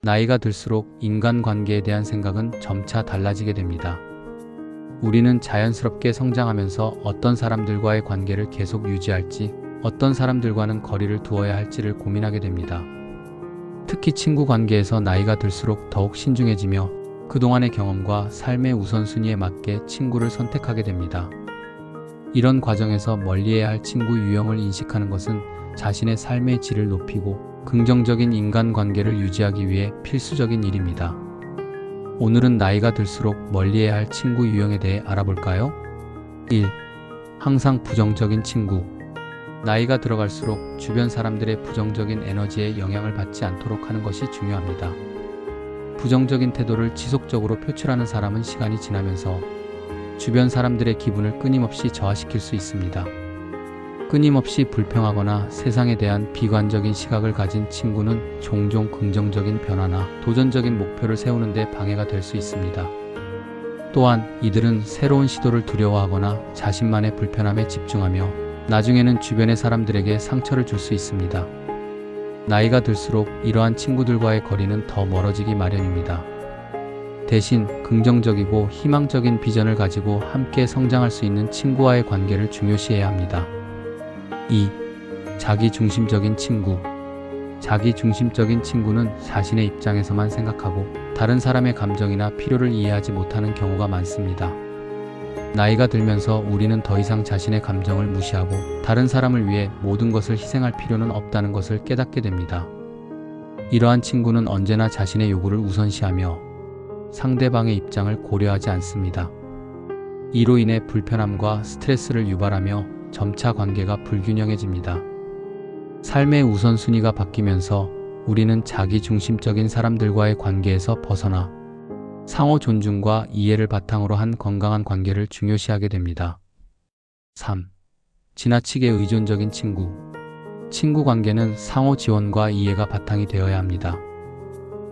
나이가 들수록 인간관계에 대한 생각은 점차 달라지게 됩니다. 우리는 자연스럽게 성장하면서 어떤 사람들과의 관계를 계속 유지할지, 어떤 사람들과는 거리를 두어야 할지를 고민하게 됩니다. 특히 친구 관계에서 나이가 들수록 더욱 신중해지며 그동안의 경험과 삶의 우선순위에 맞게 친구를 선택하게 됩니다. 이런 과정에서 멀리해야 할 친구 유형을 인식하는 것은 자신의 삶의 질을 높이고 긍정적인 인간관계를 유지하기 위해 필수적인 일입니다. 오늘은 나이가 들수록 멀리해야 할 친구 유형에 대해 알아볼까요? 1. 항상 부정적인 친구. 나이가 들어갈수록 주변 사람들의 부정적인 에너지에 영향을 받지 않도록 하는 것이 중요합니다. 부정적인 태도를 지속적으로 표출하는 사람은 시간이 지나면서 주변 사람들의 기분을 끊임없이 저하시킬 수 있습니다. 끊임없이 불평하거나 세상에 대한 비관적인 시각을 가진 친구는 종종 긍정적인 변화나 도전적인 목표를 세우는 데 방해가 될 수 있습니다. 또한 이들은 새로운 시도를 두려워하거나 자신만의 불편함에 집중하며 나중에는 주변의 사람들에게 상처를 줄 수 있습니다. 나이가 들수록 이러한 친구들과의 거리는 더 멀어지기 마련입니다. 대신 긍정적이고 희망적인 비전을 가지고 함께 성장할 수 있는 친구와의 관계를 중요시해야 합니다. 2. 자기중심적인 친구. 자기중심적인 친구는 자신의 입장에서만 생각하고 다른 사람의 감정이나 필요를 이해하지 못하는 경우가 많습니다. 나이가 들면서 우리는 더 이상 자신의 감정을 무시하고 다른 사람을 위해 모든 것을 희생할 필요는 없다는 것을 깨닫게 됩니다. 이러한 친구는 언제나 자신의 요구를 우선시하며 상대방의 입장을 고려하지 않습니다. 이로 인해 불편함과 스트레스를 유발하며 점차 관계가 불균형해집니다. 삶의 우선순위가 바뀌면서 우리는 자기중심적인 사람들과의 관계에서 벗어나 상호 존중과 이해를 바탕으로 한 건강한 관계를 중요시하게 됩니다. 3. 지나치게 의존적인 친구. 친구 관계는 상호 지원과 이해가 바탕이 되어야 합니다.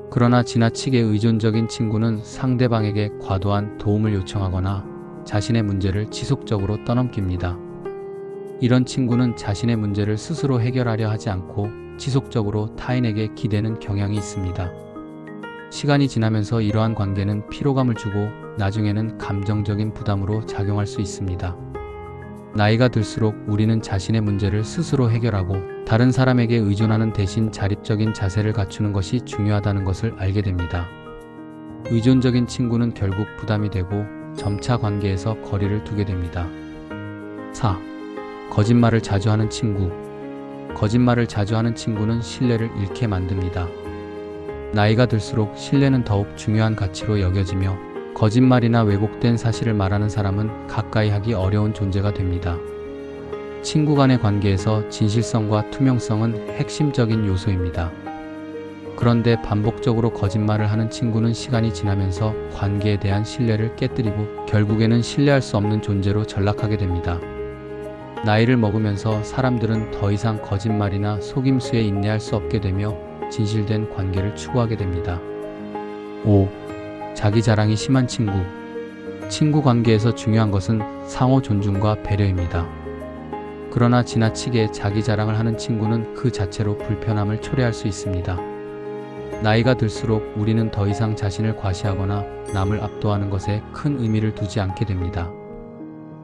그러나 지나치게 의존적인 친구는 상대방에게 과도한 도움을 요청하거나 자신의 문제를 지속적으로 떠넘깁니다. 이런 친구는 자신의 문제를 스스로 해결하려 하지 않고 지속적으로 타인에게 기대는 경향이 있습니다. 시간이 지나면서 이러한 관계는 피로감을 주고 나중에는 감정적인 부담으로 작용할 수 있습니다. 나이가 들수록 우리는 자신의 문제를 스스로 해결하고 다른 사람에게 의존하는 대신 자립적인 자세를 갖추는 것이 중요하다는 것을 알게 됩니다. 의존적인 친구는 결국 부담이 되고 점차 관계에서 거리를 두게 됩니다. 4. 거짓말을 자주 하는 친구. 거짓말을 자주 하는 친구는 신뢰를 잃게 만듭니다. 나이가 들수록 신뢰는 더욱 중요한 가치로 여겨지며 거짓말이나 왜곡된 사실을 말하는 사람은 가까이 하기 어려운 존재가 됩니다. 친구 간의 관계에서 진실성과 투명성은 핵심적인 요소입니다. 그런데 반복적으로 거짓말을 하는 친구는 시간이 지나면서 관계에 대한 신뢰를 깨뜨리고 결국에는 신뢰할 수 없는 존재로 전락하게 됩니다. 나이를 먹으면서 사람들은 더 이상 거짓말이나 속임수에 인내할 수 없게 되며 진실된 관계를 추구하게 됩니다. 5. 자기 자랑이 심한 친구. 친구 관계에서 중요한 것은 상호 존중과 배려입니다. 그러나 지나치게 자기 자랑을 하는 친구는 그 자체로 불편함을 초래할 수 있습니다. 나이가 들수록 우리는 더 이상 자신을 과시하거나 남을 압도하는 것에 큰 의미를 두지 않게 됩니다.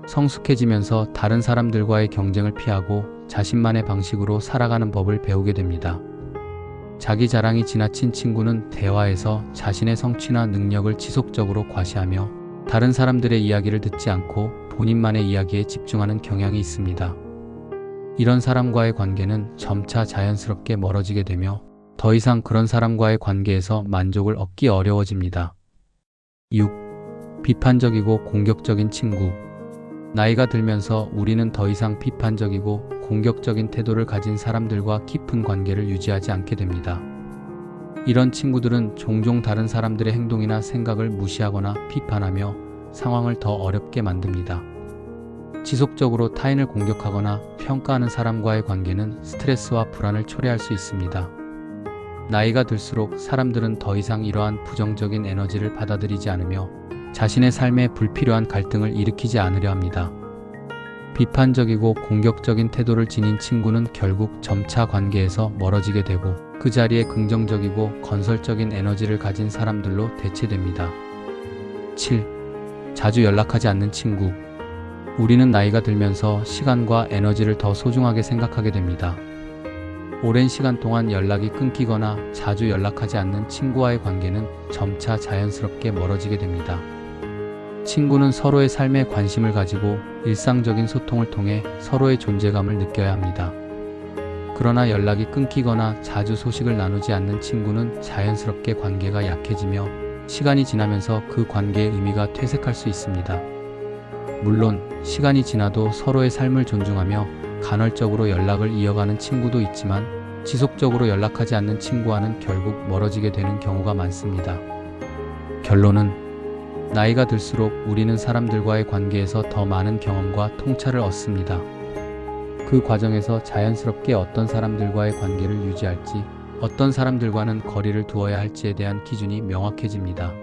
성숙해지면서 다른 사람들과의 경쟁을 피하고 자신만의 방식으로 살아가는 법을 배우게 됩니다. 자기 자랑이 지나친 친구는 대화에서 자신의 성취나 능력을 지속적으로 과시하며 다른 사람들의 이야기를 듣지 않고 본인만의 이야기에 집중하는 경향이 있습니다. 이런 사람과의 관계는 점차 자연스럽게 멀어지게 되며 더 이상 그런 사람과의 관계에서 만족을 얻기 어려워집니다. 6. 비판적이고 공격적인 친구. 나이가 들면서 우리는 더 이상 비판적이고 공격적인 태도를 가진 사람들과 깊은 관계를 유지하지 않게 됩니다. 이런 친구들은 종종 다른 사람들의 행동이나 생각을 무시하거나 비판하며 상황을 더 어렵게 만듭니다. 지속적으로 타인을 공격하거나 평가하는 사람과의 관계는 스트레스와 불안을 초래할 수 있습니다. 나이가 들수록 사람들은 더 이상 이러한 부정적인 에너지를 받아들이지 않으며 자신의 삶에 불필요한 갈등을 일으키지 않으려 합니다. 비판적이고 공격적인 태도를 지닌 친구는 결국 점차 관계에서 멀어지게 되고 그 자리에 긍정적이고 건설적인 에너지를 가진 사람들로 대체됩니다. 7. 자주 연락하지 않는 친구. 우리는 나이가 들면서 시간과 에너지를 더 소중하게 생각하게 됩니다. 오랜 시간 동안 연락이 끊기거나 자주 연락하지 않는 친구와의 관계는 점차 자연스럽게 멀어지게 됩니다. 친구는 서로의 삶에 관심을 가지고 일상적인 소통을 통해 서로의 존재감을 느껴야 합니다. 그러나 연락이 끊기거나 자주 소식을 나누지 않는 친구는 자연스럽게 관계가 약해지며 시간이 지나면서 그 관계의 의미가 퇴색할 수 있습니다. 물론 시간이 지나도 서로의 삶을 존중하며 간헐적으로 연락을 이어가는 친구도 있지만 지속적으로 연락하지 않는 친구와는 결국 멀어지게 되는 경우가 많습니다. 결론은 나이가 들수록 우리는 사람들과의 관계에서 더 많은 경험과 통찰을 얻습니다. 그 과정에서 자연스럽게 어떤 사람들과의 관계를 유지할지, 어떤 사람들과는 거리를 두어야 할지에 대한 기준이 명확해집니다.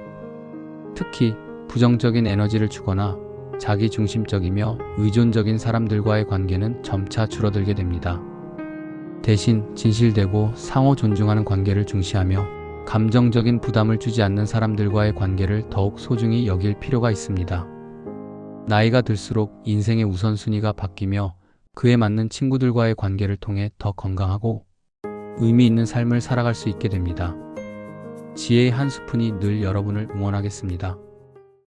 특히 부정적인 에너지를 주거나 자기중심적이며 의존적인 사람들과의 관계는 점차 줄어들게 됩니다. 대신 진실되고 상호 존중하는 관계를 중시하며 감정적인 부담을 주지 않는 사람들과의 관계를 더욱 소중히 여길 필요가 있습니다. 나이가 들수록 인생의 우선순위가 바뀌며 그에 맞는 친구들과의 관계를 통해 더 건강하고 의미 있는 삶을 살아갈 수 있게 됩니다. 지혜의 한 스푼이 늘 여러분을 응원하겠습니다.